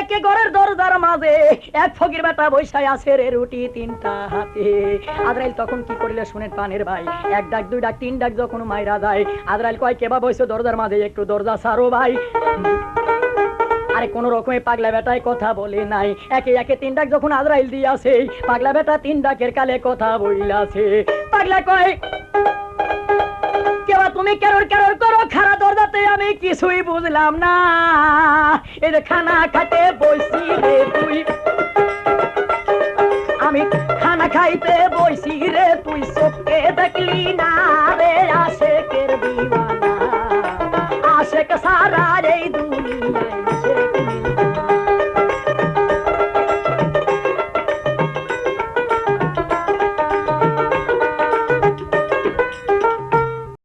দেখে ঘরের দরজার মাঝে এক ফকির বেটা বৈশাই আছে রে, রুটি 3টা হাতে। আজরাইল তখন কি করিলে শুনেন পানের ভাই, এক ডাক দুই ডাক তিন ডাক যখন মাইরা যায়, আজরাইল কয় কেবা বইছো দরজার মাঝে, একটু দরজা ছাড়ো ভাই। আরে কোন রকমে পাগলা বেটায় কথা বলে নাই, একে একে 3 ডাক যখন আজরাইল দিয়াছে, পাগলা বেটা 3 ডাকের কালে কথা বইলাছে। পাগলা কয় কেবা তুমি কেরর কেরর করো খারা দরজাতে, আমি কিছুই বুঝলাম না। এই যে খানা খাইতে বইছি রে তুই, আমি খানা খাইতে বইছি রে তুই, চোখে দেখলি না রে আসে